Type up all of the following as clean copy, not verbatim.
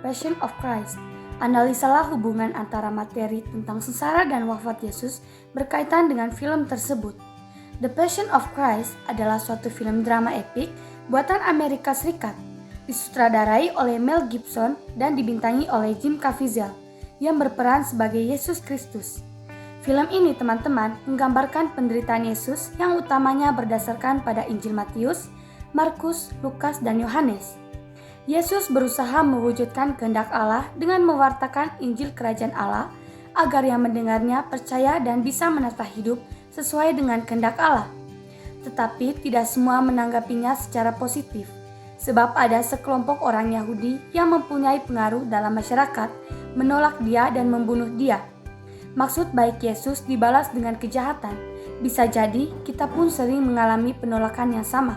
Passion of Christ. Analisalah hubungan antara materi tentang sengsara dan wafat Yesus berkaitan dengan film tersebut. The Passion of Christ adalah suatu film drama epik buatan Amerika Serikat, disutradarai oleh Mel Gibson dan dibintangi oleh Jim Caviezel yang berperan sebagai Yesus Kristus. Film ini, teman-teman, menggambarkan penderitaan Yesus yang utamanya berdasarkan pada Injil Matius, Markus, Lukas, dan Yohanes. Yesus berusaha mewujudkan kehendak Allah dengan mewartakan Injil Kerajaan Allah agar yang mendengarnya percaya dan bisa menata hidup sesuai dengan kehendak Allah. Tetapi tidak semua menanggapinya secara positif, sebab ada sekelompok orang Yahudi yang mempunyai pengaruh dalam masyarakat menolak dia dan membunuh dia. Maksud baik Yesus dibalas dengan kejahatan. Bisa jadi kita pun sering mengalami penolakan yang sama.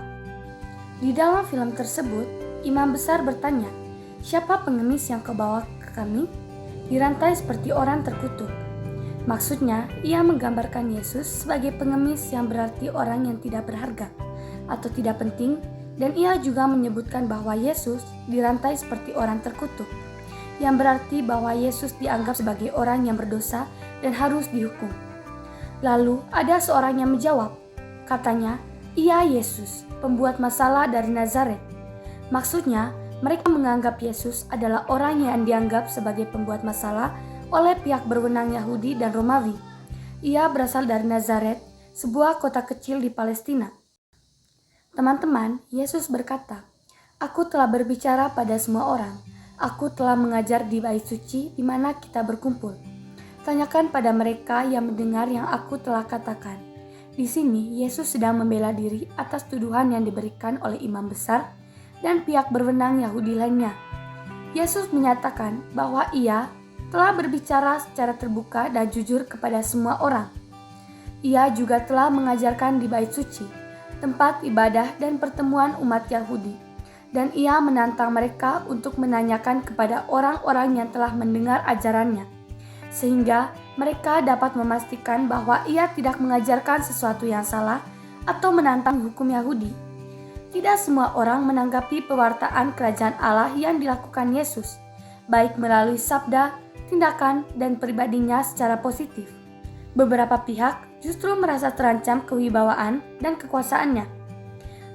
Di dalam film tersebut, imam besar bertanya, "Siapa pengemis yang kau bawa ke kami?" Dirantai seperti orang terkutuk. Maksudnya, ia menggambarkan Yesus sebagai pengemis yang berarti orang yang tidak berharga atau tidak penting, dan ia juga menyebutkan bahwa Yesus dirantai seperti orang terkutuk, yang berarti bahwa Yesus dianggap sebagai orang yang berdosa dan harus dihukum. Lalu ada seorang yang menjawab, katanya, "Ia Yesus, pembuat masalah dari Nazaret." Maksudnya, mereka menganggap Yesus adalah orang yang dianggap sebagai pembuat masalah oleh pihak berwenang Yahudi dan Romawi. Ia berasal dari Nazaret, sebuah kota kecil di Palestina. Teman-teman, Yesus berkata, "Aku telah berbicara pada semua orang. Aku telah mengajar di bait suci di mana kita berkumpul. Tanyakan pada mereka yang mendengar yang aku telah katakan." Di sini, Yesus sedang membela diri atas tuduhan yang diberikan oleh imam besar dan pihak berwenang Yahudi lainnya. Yesus menyatakan bahwa ia telah berbicara secara terbuka dan jujur kepada semua orang. Ia juga telah mengajarkan di bait suci, tempat ibadah dan pertemuan umat Yahudi. Dan ia menantang mereka untuk menanyakan kepada orang-orang yang telah mendengar ajarannya, sehingga mereka dapat memastikan bahwa ia tidak mengajarkan sesuatu yang salah atau menantang hukum Yahudi. Tidak semua orang menanggapi pewartaan kerajaan Allah yang dilakukan Yesus, baik melalui sabda, tindakan, dan pribadinya secara positif. Beberapa pihak justru merasa terancam kewibawaan dan kekuasaannya.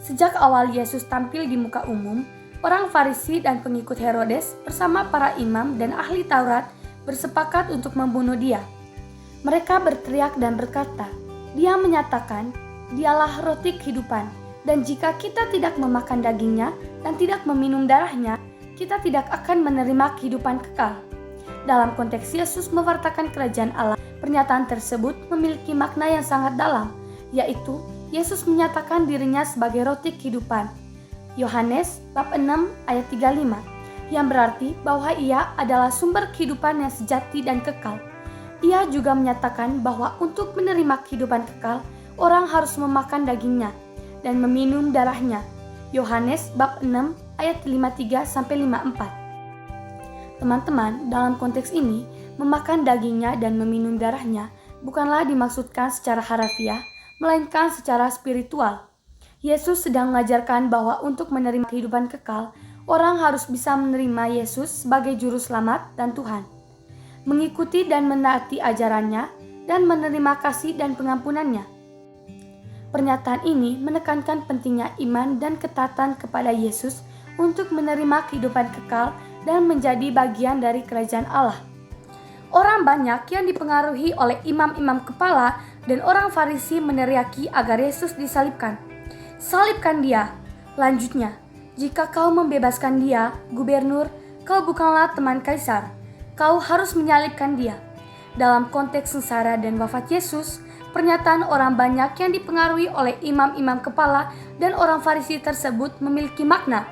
Sejak awal Yesus tampil di muka umum, orang Farisi dan pengikut Herodes bersama para imam dan ahli Taurat bersepakat untuk membunuh dia. Mereka berteriak dan berkata, "Dia menyatakan, Dialah roti kehidupan, dan jika kita tidak memakan dagingnya dan tidak meminum darahnya, kita tidak akan menerima kehidupan kekal." Dalam konteks Yesus mewartakan kerajaan Allah, pernyataan tersebut memiliki makna yang sangat dalam, yaitu Yesus menyatakan dirinya sebagai roti kehidupan. Yohanes bab 6 ayat 35. Yang berarti bahwa ia adalah sumber kehidupan yang sejati dan kekal. Ia juga menyatakan bahwa untuk menerima kehidupan kekal, orang harus memakan dagingnya dan meminum darahnya. Yohanes bab 6 ayat 53-54. Teman-teman, dalam konteks ini, memakan dagingnya dan meminum darahnya bukanlah dimaksudkan secara harafiah, melainkan secara spiritual. Yesus sedang mengajarkan bahwa untuk menerima kehidupan kekal, orang harus bisa menerima Yesus sebagai juru selamat dan Tuhan, mengikuti dan menaati ajarannya, dan menerima kasih dan pengampunannya. Pernyataan ini menekankan pentingnya iman dan ketaatan kepada Yesus untuk menerima kehidupan kekal dan menjadi bagian dari kerajaan Allah. Orang banyak yang dipengaruhi oleh imam-imam kepala dan orang Farisi meneriaki agar Yesus disalibkan. "Salibkan dia!" Lanjutnya, "Jika kau membebaskan dia, gubernur, kau bukanlah teman kaisar. Kau harus menyalibkan dia." Dalam konteks sengsara dan wafat Yesus, pernyataan orang banyak yang dipengaruhi oleh imam-imam kepala dan orang Farisi tersebut memiliki makna.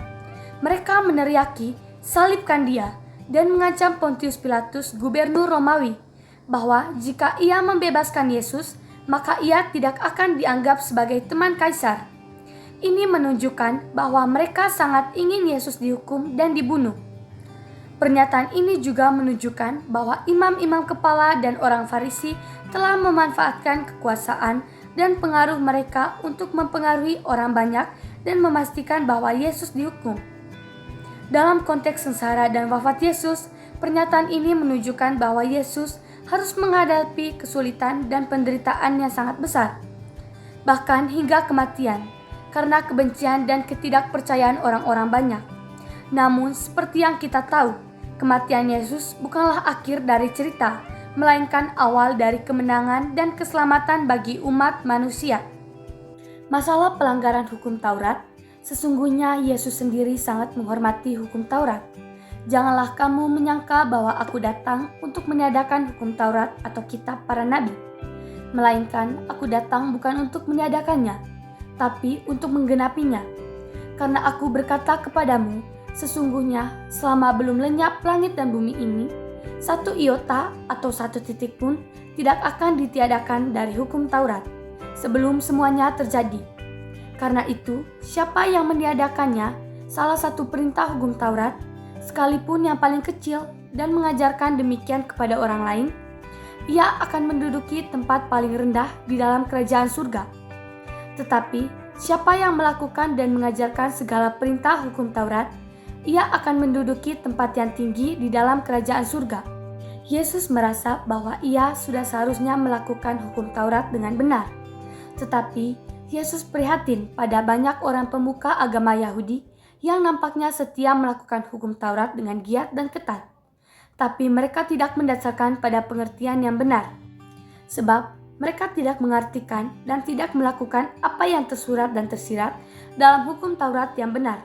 Mereka meneriaki, "Salibkan dia!" dan mengancam Pontius Pilatus, gubernur Romawi, bahwa jika ia membebaskan Yesus, maka ia tidak akan dianggap sebagai teman kaisar. Ini menunjukkan bahwa mereka sangat ingin Yesus dihukum dan dibunuh. Pernyataan ini juga menunjukkan bahwa imam-imam kepala dan orang Farisi telah memanfaatkan kekuasaan dan pengaruh mereka untuk mempengaruhi orang banyak dan memastikan bahwa Yesus dihukum. Dalam konteks sengsara dan wafat Yesus, pernyataan ini menunjukkan bahwa Yesus harus menghadapi kesulitan dan penderitaan yang sangat besar, bahkan hingga kematian, karena kebencian dan ketidakpercayaan orang-orang banyak. Namun, seperti yang kita tahu, kematian Yesus bukanlah akhir dari cerita, melainkan awal dari kemenangan dan keselamatan bagi umat manusia. Masalah pelanggaran hukum Taurat, sesungguhnya Yesus sendiri sangat menghormati hukum Taurat. Janganlah kamu menyangka bahwa aku datang untuk meniadakan hukum Taurat atau kitab para nabi. Melainkan aku datang bukan untuk meniadakannya, tapi untuk menggenapinya. Karena aku berkata kepadamu, sesungguhnya selama belum lenyap langit dan bumi ini, satu iota atau satu titik pun tidak akan ditiadakan dari hukum Taurat, sebelum semuanya terjadi. Karena itu, siapa yang meniadakannya, salah satu perintah hukum Taurat, sekalipun yang paling kecil, dan mengajarkan demikian kepada orang lain, ia akan menduduki tempat paling rendah di dalam kerajaan surga. Tetapi, siapa yang melakukan dan mengajarkan segala perintah hukum Taurat, ia akan menduduki tempat yang tinggi di dalam kerajaan surga. Yesus merasa bahwa ia sudah seharusnya melakukan hukum Taurat dengan benar. Tetapi, Yesus prihatin pada banyak orang pemuka agama Yahudi yang nampaknya setia melakukan hukum Taurat dengan giat dan ketat. Tapi mereka tidak mendasarkan pada pengertian yang benar. Sebab mereka tidak mengartikan dan tidak melakukan apa yang tersurat dan tersirat dalam hukum Taurat yang benar.